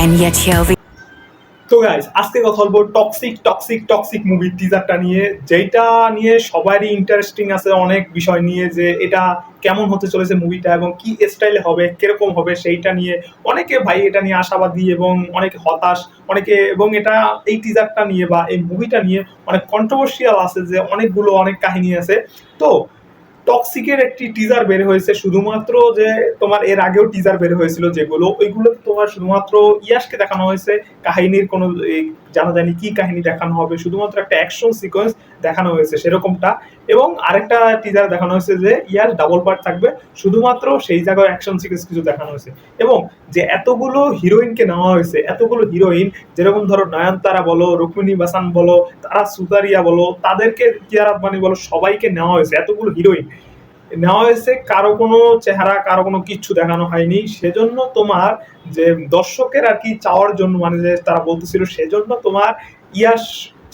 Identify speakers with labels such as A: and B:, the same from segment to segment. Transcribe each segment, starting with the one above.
A: and yet here we
B: তো guys আজকে কথা বলবো টক্সিক মুভির টিজারটা নিয়ে, যেটা নিয়ে সবারই ইন্টারেস্টিং আছে অনেক বিষয় নিয়ে, যে এটা কেমন হতে চলেছে মুভিটা এবং কি স্টাইলে হবে, কিরকম হবে সেইটা নিয়ে অনেকে ভাই এটা নিয়ে আশাবাদী এবং অনেকে হতাশ, অনেকে এবং এটা এই টিজারটা নিয়ে বা এই মুভিটা নিয়ে অনেক কন্ট্রোভার্সিয়াল আছে, যে অনেক কাহিনী আছে। তো টক্সিকের একটি টিজার বের হয়েছে, শুধুমাত্র যে তোমার এর আগেও টিজার বের হয়েছিল যেগুলো, ওইগুলো তোমার শুধুমাত্র ইয়াশকে দেখানো হয়েছে, কাহিনীর কোনো জানা যায়নি কি কাহিনী দেখানো হবে, শুধুমাত্র একটা অ্যাকশন সিকোয়েন্স দেখানো হয়েছে সেরকমটা। এবং আরেকটা টিজার দেখানো হয়েছে যে ইয়াশ ডাবল পার্ট থাকবে, শুধুমাত্র সেই জায়গায় অ্যাকশন সিকোয়েন্স কিছু দেখানো হয়েছে। এবং যে এতগুলো হিরোইনকে নেওয়া হয়েছে, এতগুলো হিরোইন, যেরকম ধরো নয়নতারা বলো, রুক্মিণী বাসান বলো, তারা সুতারিয়া বলো, তাদেরকে কিয়ারা আদবানি বলো, সবাইকে নেওয়া হয়েছে, এতগুলো হিরোইন নেওয়া হয়েছে, কারো কোনো চেহারা কারো কোনো কিচ্ছু দেখানো হয়নি। সেজন্য তোমার যে দর্শকের আর কি চাওয়ার জন্য, মানে যে তারা বলতেছিল, সেজন্য তোমার ইয়াশ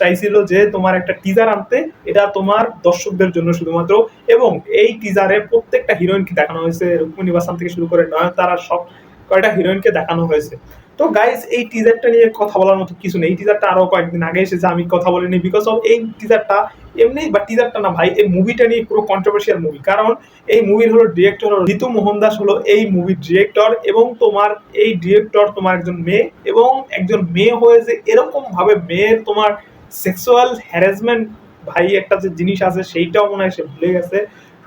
B: চাইছিল যে তোমার একটা টিজার আনতে, এটা তোমার দর্শকদের জন্য শুধুমাত্র। এবং এই টিজারে প্রত্যেকটা হিরোইনকে দেখানো হয়েছে, রুক্মিণী বাসান থেকে শুরু করে নয়নতারা, সব কয়টা হিরোইনকে দেখানো হয়েছে। তো গাইজ এই টিজারটা নিয়ে কথা বলার মতো কিছু নেই, এই টিজারটা আরো কয়েকদিন আগে এসেছে, আমি কথা বলিনি বিকজ অফ এই টিজারটা এমনি, বা টিজারটা না ভাই, এই মুভিটা নিয়ে পুরো কন্ট্রোভার্সিয়াল মুভি। কারণ এই মুভির হলো ডিরেক্টর হলো ঋতু মোহন দাস, হলো এই মুভির ডিরেক্টর। এবং তোমার এই ডিরেক্টর তোমার একজন মেয়ে, এবং একজন মেয়ে হয়ে যে এরকম ভাবে মেয়ের তোমার সেক্সুয়াল হ্যারাসমেন্ট, ভাই একটা যে জিনিস আছে সেইটাও মনে হয় সে ভুলে গেছে।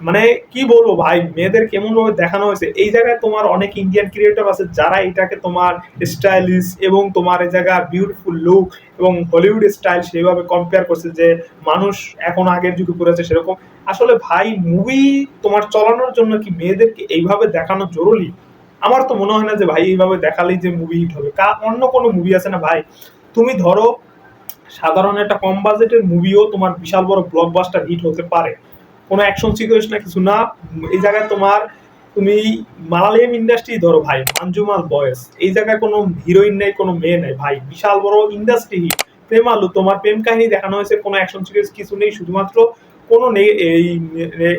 B: মানে কি বলবো ভাই, মেয়েদের কেমন ভাবে দেখানো হয়েছে। এই জায়গায় তোমার অনেক ইন্ডিয়ান ক্রিয়েটর আছে যারা এটাকে তোমার স্টাইলিশ এবং তোমার এই জায়গায় বিউটিফুল লুক এবং হলিউড স্টাইল সেভাবে কম্পেয়ার করছে, যে মানুষ এখন আগের যুগে করেছে সেরকম। আসলে ভাই মুভি তোমার চালানোর জন্য কি মেয়েদেরকে এইভাবে দেখানো জরুরি? আমার তো মনে হয় না যে ভাই এইভাবে দেখালেই যে মুভি হিট হবে। অন্য কোনো মুভি আছে না ভাই, তুমি ধরো সাধারণ একটা কম বাজেটের মুভিও তোমার বিশাল বড় ব্লকবাস্টার হিট হতে পারে, কোনো অ্যাকশন সিকোয়েন্স না কিছু না। এই জায়গায় তোমার তুমি মালায়ালাম ইন্ডাস্ট্রি ধরো ভাই, আঞ্জুমাল বয়েস, এই জায়গায় কোনো হিরোইন নেই, কোনো মেয়ে নেই ভাই, বিশাল বড় ইন্ডাস্ট্রি হিট। প্রেম আলু, তোমার প্রেম কাহিনী দেখানো হয়েছে, কোনো অ্যাকশন সিকোয়েন্স কিছু নেই, শুধুমাত্র কোনো নেই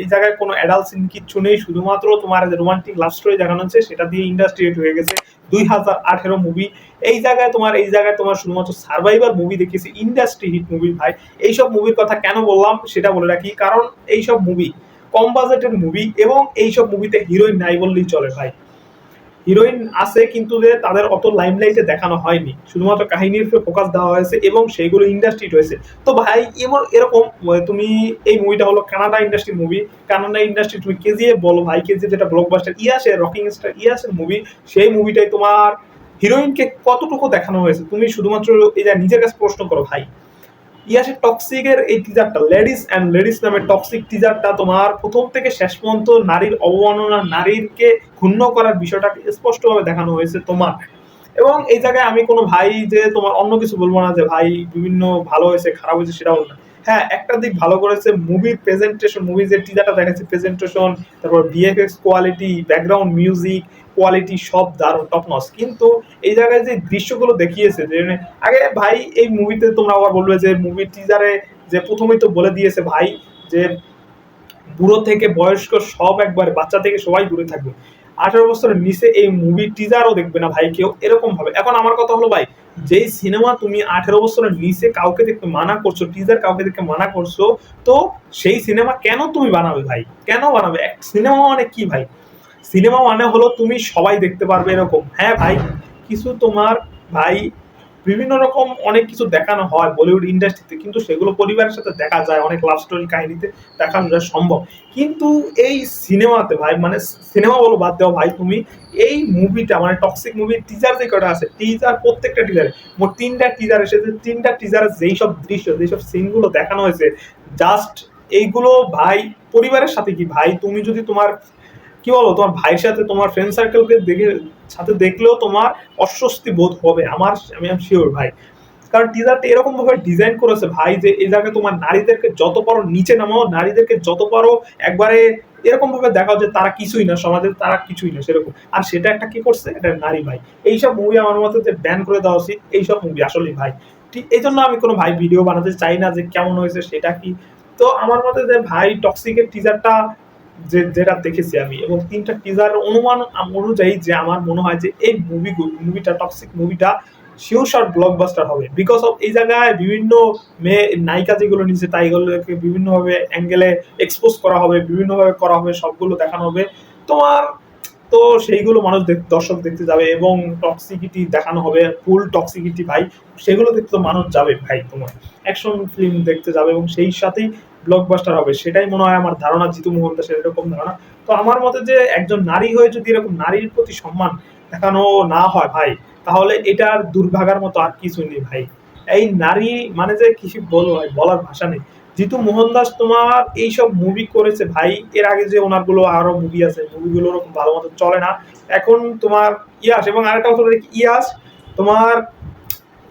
B: এই জায়গায় কোনো অ্যাডাল্ট সিন কিচ্ছু নেই, শুধুমাত্র তোমার রোমান্টিক লাভ স্টোরি দেখানো হচ্ছে, সেটা দিয়ে ইন্ডাস্ট্রি হিট হয়ে গেছে। 2018 মুভি। এই জায়গায় তোমার শুধুমাত্র সার্ভাইভার মুভি দেখিয়েছে, ইন্ডাস্ট্রি হিট মুভি ভাই। এইসব মুভির কথা কেন বললাম সেটা বলে রাখি, কারণ এইসব মুভি কম বাজেটের মুভি, এবং এইসব মুভিতে হিরোইন নাই বললেই চলে ভাই। হিরোইন আছে কিন্তু যে তাদের অত লাইমলাইটে দেখানো হয়নি, শুধুমাত্র কাহিনীর উপরে ফোকাস দেওয়া হয়েছে এবং সেইগুলো ইন্ডাস্ট্রি হয়েছে। তো ভাই এরকম তুমি এই মুভিটা হলো কানাডা ইন্ডাস্ট্রির মুভি, কানাডা ইন্ডাস্ট্রি তুমি কেজিএফ বলো ভাই, কেজিএফ যেটা ব্লকবাস্টার ইয়াসের রকিং স্টার ইয়াসের মুভি, সেই মুভিটাই তোমার হিরোইনকে কতটুকু দেখানো হয়েছে তুমি শুধুমাত্র এই যে নিজের কাছে প্রশ্ন করো ভাই। ইয়াসের টক্সিকের এই টিজারটা, লেডিস নামে টক্সিক টিজারটা, তোমার প্রথম থেকে শেষ পর্যন্ত নারীর অবমাননা, নারীকে ক্ষুণ্ণ করার বিষয়টাকে স্পষ্টভাবে দেখানো হয়েছে তোমার। এবং এই জায়গায় আমি কোনো ভাই যে তোমার অন্য কিছু বলবো না, যে ভাই বিভিন্ন ভালো হয়েছে খারাপ হয়েছে সেটা বলবো না। হ্যাঁ, একটা দিক ভালো করেছে, মুভির প্রেজেন্টেশন, মুভি যে টিজারটা দেখাচ্ছে প্রেজেন্টেশন, তারপর VFX quality, background music quality সব দারুণ টপ নচ। কিন্তু এই জায়গায় যে দৃশ্যগুলো দেখিয়েছে, যে আগে ভাই এই মুভিতে তোমরা আবার বলবে যে মুভির টিজারে যে প্রথমেই তো বলে দিয়েছে ভাই, যে বুড়ো থেকে বয়স্ক সব একবার, বাচ্চা থেকে সবাই দূরে থাকবে, 18 বছরের নিচে এই মুভি টিজারও দেখবে না ভাই কেউ, এরকম ভাবে। এখন আমার কথা হলো ভাই, যেই সিনেমা তুমি 18 বছরের নিচে কাউকে দেখতে মানা করছো, টিজার কাউকে দেখতে মানা করছো, তো সেই সিনেমা কেন তুমি বানাবে ভাই? কেন বানাবে? সিনেমা মানে কি ভাই? সিনেমা মানে হলো তুমি সবাই দেখতে পারবে এরকম। হ্যাঁ ভাই, কিছু তোমার ভাই বিভিন্ন রকম অনেক কিছু দেখানো হয় বলিউড ইন্ডাস্ট্রিতে, কিন্তু সেগুলো পরিবারের সাথে দেখা যায়, অনেক লাভ স্টোরি কাহিনীতে দেখানো যায় সম্ভব। কিন্তু এই সিনেমাতে ভাই, মানে সিনেমা বলো বাদ দেওয়া ভাই, তুমি এই মুভিটা মানে টক্সিক মুভির টিজার যে কটা আছে, টিজার প্রত্যেকটা টিজারে মোট 3টা টিজার এসেছে, 3টা টিজারে যেই সব দৃশ্য, যেসব সিনগুলো দেখানো হয়েছে, জাস্ট এইগুলো ভাই পরিবারের সাথে কি ভাই, তুমি যদি তোমার কি বলো তোমার ভাইয়ের সাথে তোমার ফ্রেন্ড সার্কেলকে দেখে সাথে দেখলেও তোমার অস্বস্তি বোধ হবে, আমি শিওর ভাই। কারণ টিজারটা এরকম ভাবে ডিজাইন করেছে ভাই, যে এই জায়গায় তোমার নারীদেরকে যত পারো নিচে নামাও, নারীদেরকে যত পারো একবারে এরকম ভাবে দেখাও যে তারা কিছুই না, সমাজের তারা কিছুই না সেরকম। আর সেটা একটা কি করছে, এটা নারী ভাই। এইসব মুভি আমার মতে যে ব্যান করে দেওয়া উচিত, এইসব মুভি আসলে ভাই। ঠিক এই জন্য আমি কোনো ভাই ভিডিও বানাতে চাই না যে কেমন হয়েছে সেটা কি। তো আমার মতে যে ভাই টক্সিকের টিজারটা যেটা দেখেছি আমি, এবং ৩টা টিজার অনুমান অনুযায়ী যে আমার মনে হয় যে এই মুভিটা টক্সিক মুভিটা শিওর শট ব্লকবাস্টার হবে, বিকজ অফ এই জায়গায় বিভিন্ন মেয়ে নায়িকা যেগুলো নিচে তাইগুলোকে বিভিন্নভাবে অ্যাঙ্গেলে এক্সপোজ করা হবে, বিভিন্নভাবে করা হবে, সবগুলো দেখানো হবে তোমার। তো সেইগুলো মানুষ দর্শক দেখতে যাবে, এবং টক্সিকিটি দেখানো হবে, ফুল টক্সিকিটি ভাই, সেগুলো দেখতে তো মানুষ যাবে ভাই, তোমার অ্যাকশন ফিল্ম দেখতে যাবে, এবং সেই সাথেই ব্লকবাস্টার হবে, সেটাই মনে হয় আমার ধারণা, জিতু মোহনদাসের এরকম ধারণা। তো আমার মতে যে একজন নারী হয়ে যদি এরকম নারীর প্রতি সম্মান দেখানো না হয় ভাই, তাহলে এটার দুর্ভাগার মতো আর কিছু নেই ভাই। এই নারী মানে যে কি বলবো ভাই, বলার ভাষা নেই। জিতু মোহনদাস তোমার এইসব মুভি করেছে ভাই, এর আগে যে ওনার গুলো আরো মুভি আছে, মুভিগুলো ওরকম ভালো মতো চলে না এখন তোমার। ইয়াস, এবং আরেকটা কথা বলি, ইয়াস তোমার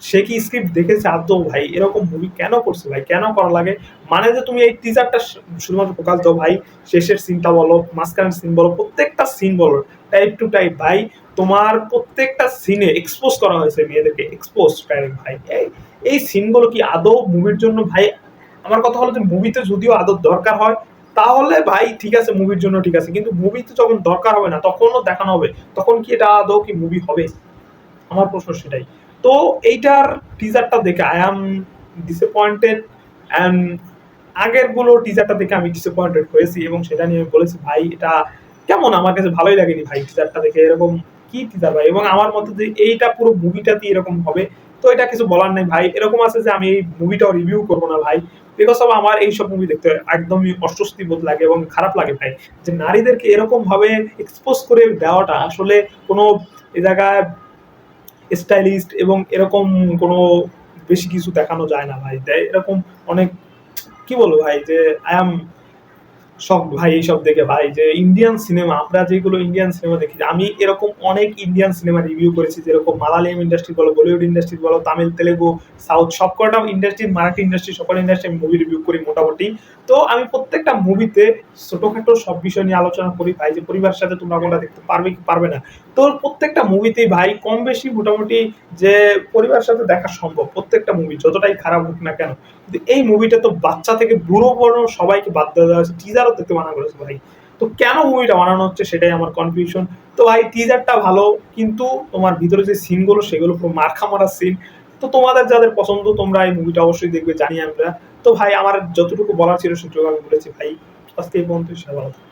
B: সে কি স্ক্রিপ্ট দেখেছে আদৌ ভাই? এরকম মুভি কেন করছে ভাই, কেন করা লাগে? মানে যে তুমি এই টিজারটা শুধুমাত্র ফোকাস দাও ভাই, শেষের সিনটা বলো, মাঝখানের সিন বলো, প্রত্যেকটা সিন বলো টাইপ টু টাইপ ভাই, তোমার প্রত্যেকটা সিনে এক্সপোজ করা হয়েছে মেয়েদেরকে, এক্সপোজ ডাইরেক্ট ভাই। এই সিনগুলো কি আদৌ মুভির জন্য ভাই? আমার কথা হলো যে মুভিতে যদিও আদৌ দরকার হয়, তাহলে ভাই ঠিক আছে, মুভির জন্য ঠিক আছে, কিন্তু মুভিতে যখন দরকার হবে না তখনও দেখানো হবে, তখন কি এটা আদৌ কি মুভি হবে? আমার প্রশ্ন সেটাই। তো এইটার টিজারটা দেখে আই অ্যাম ডিসঅ্যাপয়েন্টেড, অ্যান্ড আগের গুলো টিজারটা দেখে আমি ডিসঅ্যাপয়েন্টেড হয়েছি, এবং সেটা নিয়ে আমি বলেছি ভাই এটা কেমন, আমার কাছে ভালোই লাগেনি ভাই টিজারটা দেখে, এরকম কি টিজার ভাই। এবং আমার মতে যে এইটা পুরো মুভিটাতে এরকম হবে, তো এটা কিছু বলার নেই ভাই। এরকম আছে যে আমি এই মুভিটাও রিভিউ করবো না ভাই, বিকজ অফ আমার এইসব মুভি দেখতে একদমই অস্বস্তি বোধ লাগে এবং খারাপ লাগে ভাই, যে নারীদেরকে এরকম ভাবে এক্সপোজ করে দেওয়াটা আসলে কোনো এ জায়গায় স্টাইলিস্ট এবং এরকম কোনো বেশি কিছু দেখানো যায় না ভাই। তাই এরকম অনেক কি বলবো ভাই, যে আই এম শখ ভাই এইসব দেখে ভাই, যে ইন্ডিয়ান সিনেমা, আমরা যেগুলো ইন্ডিয়ান সিনেমা দেখি, আমি এরকম অনেক ইন্ডিয়ান সিনেমা রিভিউ করেছি, যেরকম মালায়ালাম ইন্ডাস্ট্রি বলো, বলিউড ইন্ডাস্ট্রি বলো, তামিল, তেলেগু, সাউথ, সবকটা ইন্ডাস্ট্রি, মারাঠি ইন্ডাস্ট্রি, সকল ইন্ডাস্ট্রি আমি মুভি রিভিউ করি মোটামুটি। তো আমি প্রত্যেকটা মুভিতে ছোটখাটো সব বিষয় নিয়ে আলোচনা করি ভাই, যে পরিবারের সাথে তোমরা কোনটা দেখতে পারবে কি পারবে না। তো প্রত্যেকটা মুভিতেই ভাই কম বেশি মোটামুটি যে পরিবারের সাথে দেখা সম্ভব, প্রত্যেকটা মুভি যতটাই খারাপ হোক না কেন। কিন্তু এই মুভিটা তো বাচ্চা থেকে বুড়ো বড় সবাইকে বাদ দেওয়া হয়েছে, টিজারও দেখতে মানা করেছে ভাই। তো কেন মুভিটা বানানো হচ্ছে সেটাই আমার কনফিউশন। তো ভাই টিজারটা ভালো, কিন্তু তোমার ভিতরে যে সিনগুলো সেগুলো পুরো মারখা মারা সিন। তো তোমাদের যাদের পছন্দ তোমরা এই মুভিটা অবশ্যই দেখবে, জানি আমরা। তো ভাই আমার যতটুকু বলার ছিল সেটুকু আমি বলেছি ভাই, আজকে এই পর্যন্ত। ভালো থাকো।